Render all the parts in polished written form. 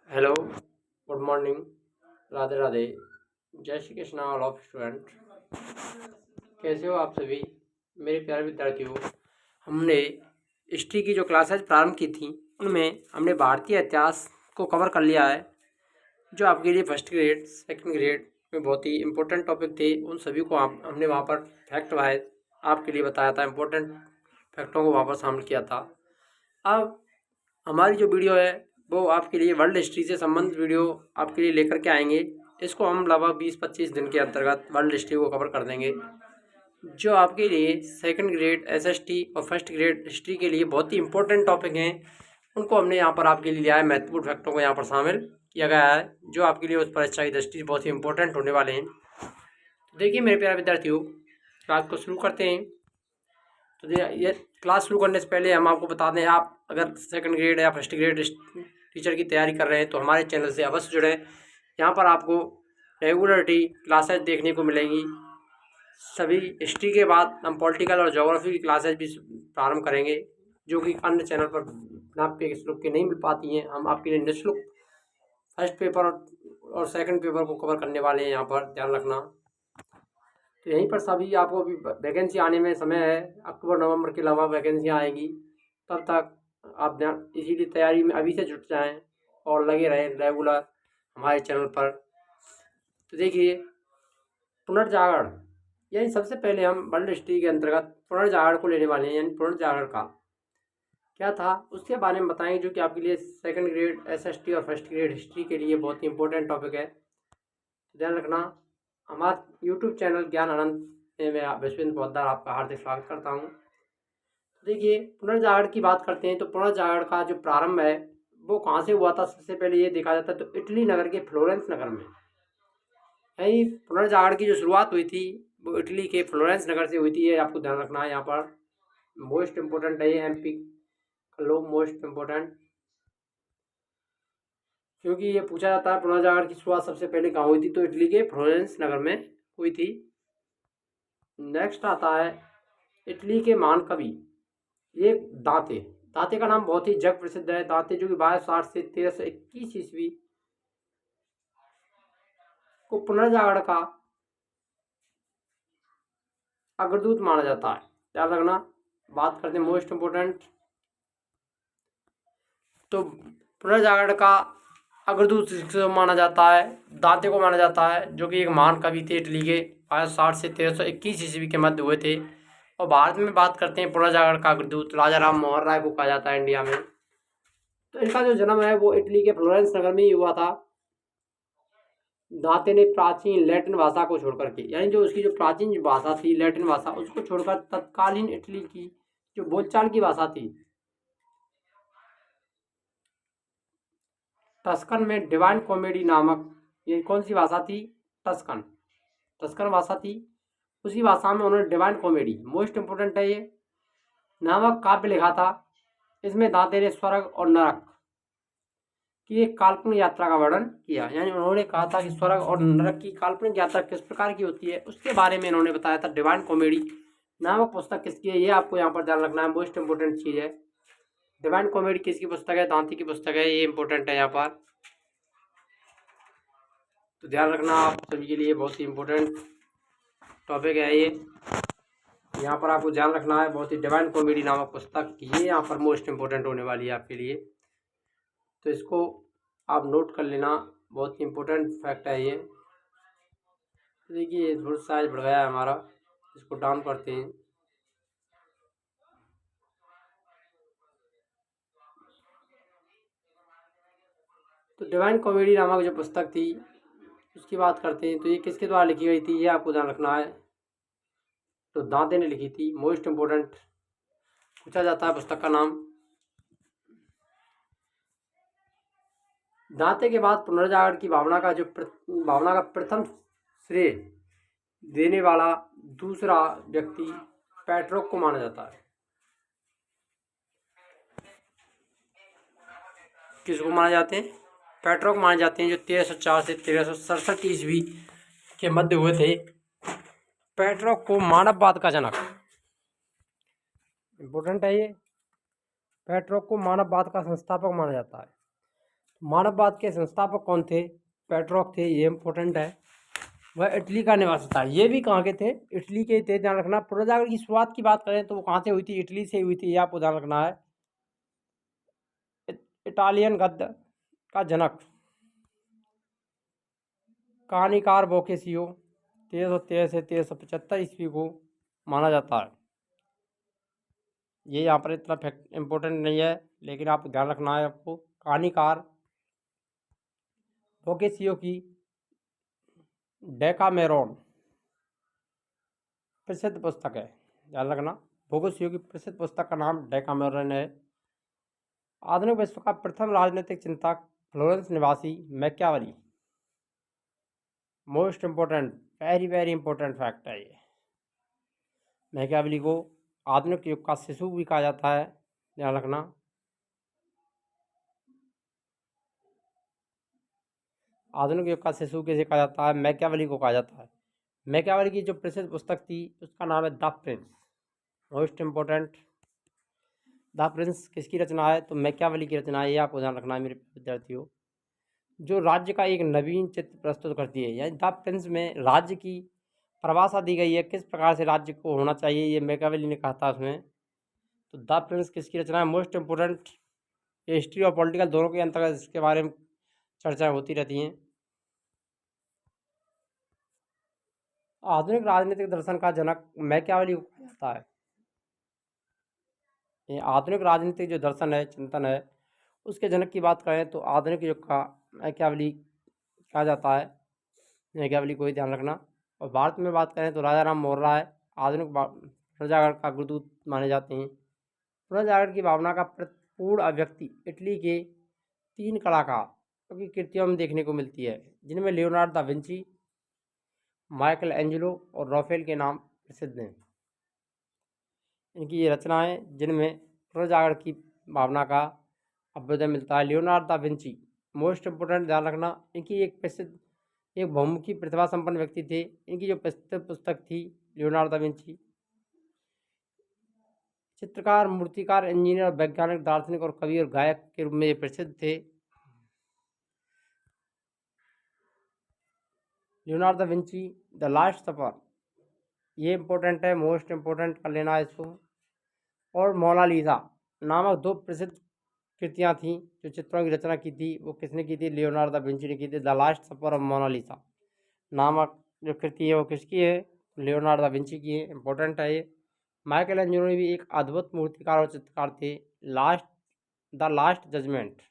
Hello, good morning, Radhe Radhe, जय Shri Krishna all of student. कैसे हो आप सभी मेरे प्यारे विद्यार्थियों। हमने हिस्ट्री की जो क्लासेज प्रारंभ की थी उनमें हमने भारतीय इतिहास को कवर कर लिया है, जो आपके लिए फर्स्ट ग्रेड सेकंड ग्रेड में बहुत ही इम्पोर्टेंट टॉपिक थे। उन सभी को हमने वहाँ पर फैक्ट वाइज आपके लिए बताया था, इम्पोर्टेंट फैक्टों को वहाँ पर शामिल किया था। अब हमारी जो वीडियो है वो आपके लिए वर्ल्ड हिस्ट्री से संबंधित वीडियो आपके लिए लेकर के आएंगे। इसको हम लगभग 20-25 दिन के अंतर्गत वर्ल्ड हिस्ट्री को कवर कर देंगे, जो आपके लिए सेकंड ग्रेड एसएसटी और फर्स्ट ग्रेड हिस्ट्री के लिए बहुत ही इंपॉर्टेंट टॉपिक हैं। उनको हमने यहाँ पर आपके लिए लिया है, महत्वपूर्ण फैक्टों को यहाँ पर शामिल किया गया है, जो आपके लिए उस परीक्षा की दृष्टि से बहुत ही इंपॉर्टेंट होने वाले हैं। तो देखिए मेरे प्यारे विद्यार्थियों, क्लास को शुरू करते हैं। तो ये क्लास शुरू करने से पहले हम आपको बता दें, आप अगर सेकंड ग्रेड या फर्स्ट ग्रेड टीचर की तैयारी कर रहे हैं तो हमारे चैनल से अवश्य जुड़ें। यहाँ पर आपको रेगुलरिटी क्लासेज देखने को मिलेंगी। सभी हिस्ट्री के बाद हम पॉलिटिकल और ज्योग्राफी की क्लासेज भी प्रारंभ करेंगे, जो कि अन्य चैनल पर बिना पे शुल्क के नहीं मिल पाती हैं। हम आपके लिए निःशुल्क फर्स्ट पेपर और सेकंड पेपर को कवर करने वाले हैं, यहाँ पर ध्यान रखना। तो यहीं पर सभी आपको अभी वैकेंसी आने में समय है, अक्टूबर नवंबर के अलावा वैकेंसी आएंगी। तब तक आप ध्यान इसीलिए तैयारी में अभी से जुट जाएं और लगे रहें रेगुलर हमारे चैनल पर। तो देखिए, पुनर्जागरण, यानी सबसे पहले हम वर्ल्ड हिस्ट्री के अंतर्गत पुनर्जागरण को लेने वाले हैं। यानी पुनर्जागरण का क्या था उसके बारे में बताएंगे, जो कि आपके लिए सेकंड ग्रेड एसएसटी और फर्स्ट ग्रेड हिस्ट्री के लिए बहुत ही इंपॉर्टेंट टॉपिक है। ध्यान रखना। हमारा यूट्यूब चैनल ज्ञान आनंद में मैं विश्वेंद्र पोद्दार आपका हार्दिक स्वागत करता हूँ। देखिए, पुनर्जागरण की बात करते हैं तो पुनर्जागरण का जो प्रारंभ है वो कहाँ से हुआ था, सबसे पहले ये देखा जाता है तो इटली नगर के फ्लोरेंस नगर में। यही पुनर्जागरण की जो शुरुआत हुई थी वो इटली के फ्लोरेंस नगर से हुई थी। ये आपको ध्यान रखना है, यहाँ पर मोस्ट इम्पोर्टेंट है ये एमपी लोग, मोस्ट इम्पोर्टेंट, क्योंकि ये पूछा जाता है पुनर्जागरण की शुरुआत सबसे पहले कहाँ हुई थी, तो इटली के फ्लोरेंस नगर में हुई थी। नेक्स्ट आता है इटली के महान कवि, ये दांते। दांते का नाम बहुत ही जग प्रसिद्ध है। दांते जो कि 1260 से 1321 ईस्वी को पुनर्जागरण का अग्रदूत माना जाता है। याद रखना। बात करते हैं मोस्ट इम्पोर्टेंट, तो पुनर्जागरण का अग्रदूत माना जाता है, दांते को माना जाता है, जो कि एक महान कवि थे इटली के, 1260 से 1321 ईस्वी के मध्य हुए थे। और भारत में बात करते हैं पुनर्जागरण का अग्रदूत राजा राम मोहन राय को कहा जाता है इंडिया में। तो इनका जो जन्म है वो इटली के फ्लोरेंस नगर में ही हुआ था। दांते ने प्राचीन लैटिन भाषा को छोड़कर के, यानी जो उसकी जो प्राचीन भाषा थी लैटिन भाषा, उसको छोड़कर तत्कालीन इटली की जो बोलचाल की भाषा थी, टस्कन में डिवाइन कॉमेडी नामक, ये कौन सी भाषा थी, टस्कन टस्कन भाषा थी, उसी भाषा में उन्होंने डिवाइन कॉमेडी, मोस्ट इंपोर्टेंट है ये, नामक काव्य लिखा था। इसमें दांते ने स्वर्ग और नरक की एक काल्पनिक यात्रा का वर्णन किया। यानी उन्होंने कहा था कि स्वर्ग और नरक की काल्पनिक यात्रा किस प्रकार की होती है उसके बारे में इन्होंने बताया था। डिवाइन कॉमेडी नामक पुस्तक किसकी है, ये आपको यहाँ पर ध्यान रखना है, मोस्ट इंपोर्टेंट चीज़ है। डिवाइन कॉमेडी किसकी पुस्तक है, दांते की पुस्तक है, ये इंपॉर्टेंट है यहाँ पर, तो ध्यान रखना आप सभी के लिए बहुत ही इंपॉर्टेंट टॉपिक है ये। यहाँ पर आपको ध्यान रखना है बहुत ही, डिवाइन कॉमेडी नामक पुस्तक ये यहाँ पर मोस्ट इंपॉर्टेंट होने वाली है आपके लिए, तो इसको आप नोट कर लेना, बहुत ही इंपॉर्टेंट फैक्ट है ये। देखिए थोड़ा साइज बढ़ गया है हमारा, इसको डाउन करते हैं। तो डिवाइन कॉमेडी नामक जो पुस्तक थी उसकी बात करते हैं, तो ये किसके द्वारा लिखी गई थी, ये आपको ध्यान रखना है। तो दांते ने लिखी थी, मोस्ट इम्पोर्टेंट पूछा जाता है पुस्तक का नाम। दांते के बाद पुनर्जागरण की भावना का प्रथम श्रेय देने वाला दूसरा व्यक्ति पेट्रोक को माना जाता है। किसको माना जाते हैं, पेट्रोक माने जाते हैं, जो 1304 से 1367 ईस्वी के मध्य हुए थे। पेट्रोक को मानववाद का जनक, इंपॉर्टेंट है ये, पेट्रोक को मानववाद का संस्थापक माना जाता है। मानववाद के संस्थापक कौन थे? पेट्रोक थे, ये इम्पोर्टेंट है। वह इटली का निवासी था। ये भी कहाँ के थे? इटली के थे, ध्यान रखना। पुनर्जागरण की शुरुआत की बात करें तो वो कहाँ से हुई थी? इटली से हुई थी, ये आपको ध्यान रखना है। इटालियन गद्य का जनक कहानीकार बोकेसियो 1313 से 1375 ईस्वी को माना जाता है। ये यहाँ पर इतना फैक्ट इम्पोर्टेंट नहीं है, लेकिन आप ध्यान रखना है आपको। कहानीकार बोकेसियो की डेकामेरॉन प्रसिद्ध पुस्तक है, ध्यान रखना। बोकेसियो की प्रसिद्ध पुस्तक का नाम डेकामेरॉन है। आधुनिक विश्व का प्रथम राजनीतिक चिंतक फ्लोरेंस निवासी Machiavelli. Most important, very very important fact है ये। मैकियावेली को आधुनिक युग का शिशु भी कहा जाता है, ध्यान रखना। आधुनिक युग का शिशु किसे कहा जाता है? मैकियावेली को कहा जाता है। मैकियावेली की जो प्रसिद्ध पुस्तक थी उसका नाम है the Prince. Most important, the Prince किसकी रचना है? तो मैकियावेली की रचना है, ये आपको ध्यान रखना है मेरे विद्यार्थियों। जो राज्य का एक नवीन चित्र प्रस्तुत करती है, यानी द प्रिंस में राज्य की परिभाषा दी गई है, किस प्रकार से राज्य को होना चाहिए, ये मैकियावेली ने कहा था उसमें। तो द प्रिंस किसकी रचना है? मोस्ट इम्पोर्टेंट, हिस्ट्री और पॉलिटिकल दोनों के अंतर्गत इसके बारे में चर्चाएं होती रहती हैं। आधुनिक राजनीतिक दर्शन का जनक मैकियावेली को कहा जाता है। ये आधुनिक राजनीतिक जो दर्शन है, चिंतन है, उसके जनक की बात करें तो आधुनिक युग का मैकियावेली कहा जाता है। मैकियावेली को ही ध्यान रखना। और भारत में बात करें तो राजा राम मोहन राय आधुनिक पुनर्जागरण का गुरुदूत माने जाते हैं। पुनर्जागरण की भावना का पूर्ण अभिव्यक्ति इटली के 3 कलाकार की कृतियों में देखने को मिलती है, जिनमें Leonardo da Vinci, Michael Angelo और राफेल के नाम प्रसिद्ध हैं। इनकी ये रचनाएं जिनमें पुनर्जागरण की भावना का अभ्युदय मिलता है। Leonardo da Vinci, most important, ध्यान रखना। इनकी एक प्रसिद्ध, एक बहुमुखी प्रतिभा संपन्न व्यक्ति थे। इनकी जो प्रसिद्ध पुस्तक थी लियोनार्डो दा विंची। चित्रकार, मूर्तिकार, इंजीनियर, वैज्ञानिक, दार्शनिक और कवि और गायक के रूप में ये प्रसिद्ध थे। Leonardo da Vinci, the last सफर, ये इम्पोर्टेंट है, मोस्ट इम्पोर्टेंट कर लेना इसको। और मोनालिसा नामक 2 प्रसिद्ध कृतियाँ थीं जो चित्रों की रचना की थी, वो किसने की थी? लियोनार्डो दा विंची ने की थी। द लास्ट सफर और मोनालिसा नामक जो कृति है वो किसकी है? लियोनार्डो दा विंची की है, इम्पोर्टेंट है ये। माइकल एंजेलो ने भी एक अद्भुत मूर्तिकार और चित्रकार थे। The last judgment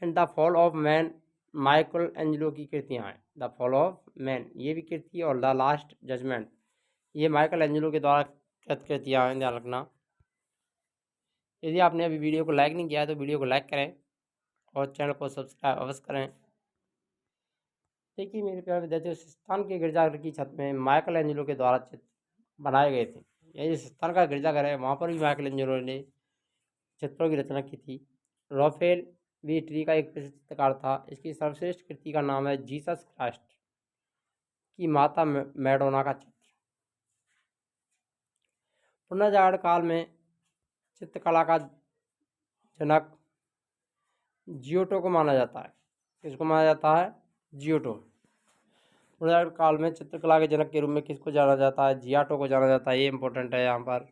and the fall of man Michelangelo की कृतियाँ हैं। द फॉल ऑफ मैन ये भी कृति और द लास्ट जजमेंट ये माइकल एंजेलो के द्वारा कृत कृतियाँ हैं, ध्यान रखना। यदि आपने अभी वीडियो को लाइक नहीं किया है तो वीडियो को लाइक करें और चैनल को सब्सक्राइब अवश्य करें। देखिए मेरे प्यारे विद्यार्थियों, सिस्तान के गिरजाघर की छत में माइकल एंजेलो के द्वारा चित्र बनाए गए थे। ये जो सिस्तान का गिरजाघर है वहाँ पर भी माइकल एंजेलो ने चित्रों की रचना की थी। राफेल भी इटली का एक प्रसिद्ध चित्रकार था। इसकी सर्वश्रेष्ठ कृति का नाम है जीसस क्राइस्ट की माता मैडोना का चित्र। पुनर्जागरण काल में चित्रकला का जनक जियोटो को माना जाता है। किसको माना जाता है? जियोटो। पुनर्जागरण काल में चित्रकला के जनक के रूप में किसको जाना जाता है? जियाटो को जाना जाता है, ये इंपॉर्टेंट है यहाँ पर।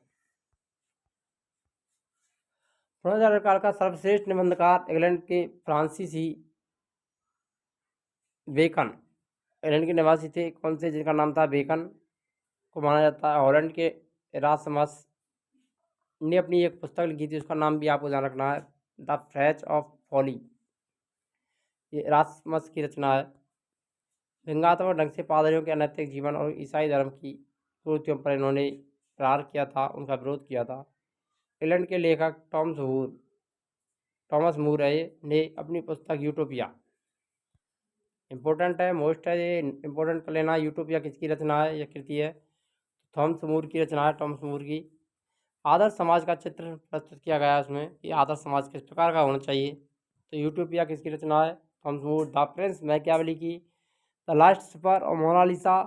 पुनर्जागरण काल का सर्वश्रेष्ठ निबंधकार इंग्लैंड के फ्रांसीसी बेकन, इंग्लैंड के निवासी थे। कौन से? जिनका नाम था बेकन, को माना जाता है। हॉलैंड के इरास्मस ने अपनी एक पुस्तक लिखी थी, उसका नाम भी आपको ध्यान रखना है, द फ्रेच ऑफ फॉली। ये इरास्मस की रचना है। व्यंग्यात्मक ढंग से पादरियों के अनैतिक जीवन और ईसाई धर्म की कुरीतियों पर इन्होंने प्रहार किया था, उनका विरोध किया था। इंग्लैंड के लेखक टॉमस मूर ने अपनी पुस्तक यूटोपिया, इम्पोर्टेंट है, मोस्ट है, ये इम्पोर्टेंट कर लेना। यूटोपिया किसकी रचना है? यह कृति है थॉमस मूर की रचना है, टॉमस मूर की। आदर्श समाज का चित्र प्रस्तुत किया गया है उसमें कि आदर्श समाज किस प्रकार का होना चाहिए। तो यूटोपिया किसकी रचना है? Thomas More. The prince Machiavelli की। द लास्ट सफर और मोनालिसा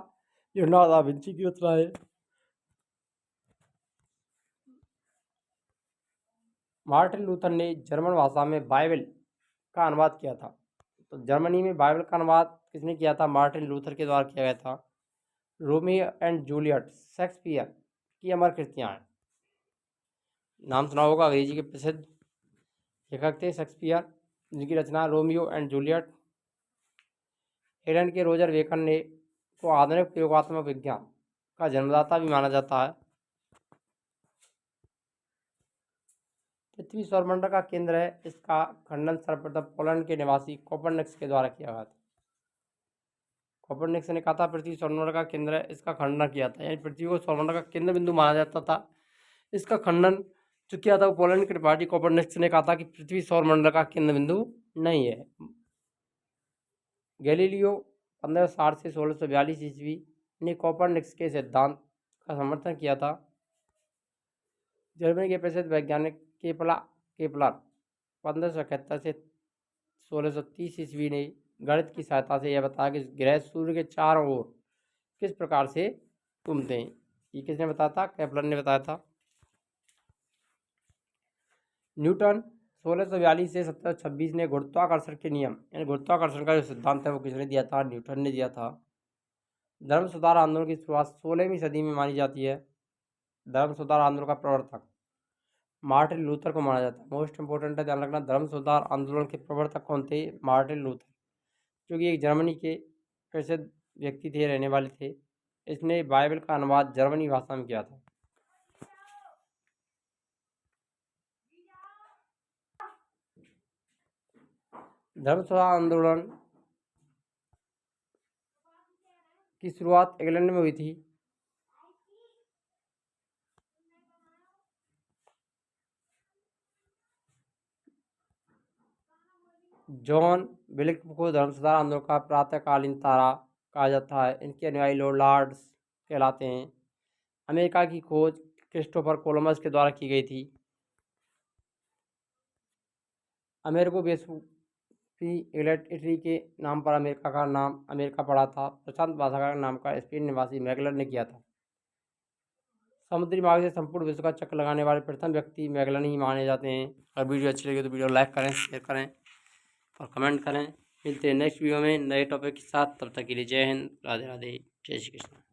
लियोनार्डो दा विंची की रचना है। मार्टिन लूथर ने जर्मन भाषा में बाइबल का अनुवाद किया था? तो जर्मनी में बाइबल का अनुवाद किसने किया था? मार्टिन लूथर के द्वारा किया गया था। रोमियो एंड जूलियट शेक्सपियर की अमर कृतियाँ हैं। नाम सुना होगा, अंग्रेजी के प्रसिद्ध लेखक थे शेक्सपियर, जिनकी रचना रोमियो एंड जूलियट। इंग्लैंड के रोजर बेकन ने को आधुनिक प्रयोगात्मक विज्ञान का जन्मदाता भी माना जाता है। पृथ्वी सौरमंडल का केंद्र है, इसका खंडन सर्वप्रथम पोलैंड के निवासी कोपरनिकस के द्वारा किया गया था। कोपरनिकस ने कहा था पृथ्वी सौरमंडल का केंद्र है, इसका खंडन किया था, यानी पृथ्वी को सौरमंडल का केंद्र बिंदु माना जाता था। इसका खंडन जो किया था वो पोलैंड के पार्टी कोपरनिकस ने कहा था कि पृथ्वी सौरमंडल का केंद्र बिंदु नहीं है। गैलीलियो 1560 से 1642 ईस्वी ने कोपरनिकस के सिद्धांत का समर्थन किया था। जर्मनी के प्रसिद्ध वैज्ञानिक केपलर 1571 से 1630 ईस्वी ने गणित की सहायता से यह बताया कि ग्रह सूर्य के चारों ओर किस प्रकार से घूमते हैं। ये किसने बताया था? केपलर ने बताया था। न्यूटन 1642 से 1726 ने गुरुत्वाकर्षण के नियम यानी गुरुत्वाकर्षण का जो सिद्धांत है वो किसने दिया था? न्यूटन ने दिया था। धर्म सुधार आंदोलन की शुरुआत 16वीं सदी में मानी जाती है। धर्म सुधार आंदोलन का प्रवर्तक मार्टिन लूथर को माना जाता है। मोस्ट इंपोर्टेंट है, ध्यान रखना, धर्म सुधार आंदोलन के प्रवर्तक कौन थे? मार्टिन लूथर, जो कि एक जर्मनी के प्रसिद्ध व्यक्ति थे, रहने वाले थे। इसने बाइबल का अनुवाद जर्मनी भाषा में किया था। धर्म सुधार आंदोलन की शुरुआत इंग्लैंड में हुई थी। जॉन विल्क को धर्म सुधार आंदोलन का प्रातःकालीन तारा कहा जाता है। इनके अनुयायी लॉर्ड्स कहलाते हैं। अमेरिका की खोज क्रिस्टोफर कोलंबस के द्वारा की गई थी। अमेरिको वेस्पुसी इटली के नाम पर अमेरिका का नाम अमेरिका पड़ा था। प्रशांत भाषा का नाम का स्पेन निवासी मैगलन ने किया था। समुद्री मार्ग से संपूर्ण विश्व का चक्कर लगाने वाले प्रथम व्यक्ति मैगलन ही माने जाते हैं। अगर वीडियो अच्छी लगी तो वीडियो लाइक करें, शेयर करें और कमेंट करें। मिलते हैं नेक्स्ट वीडियो में नए टॉपिक के साथ। तब तक के लिए जय हिंद, राधे राधे, जय श्री कृष्ण।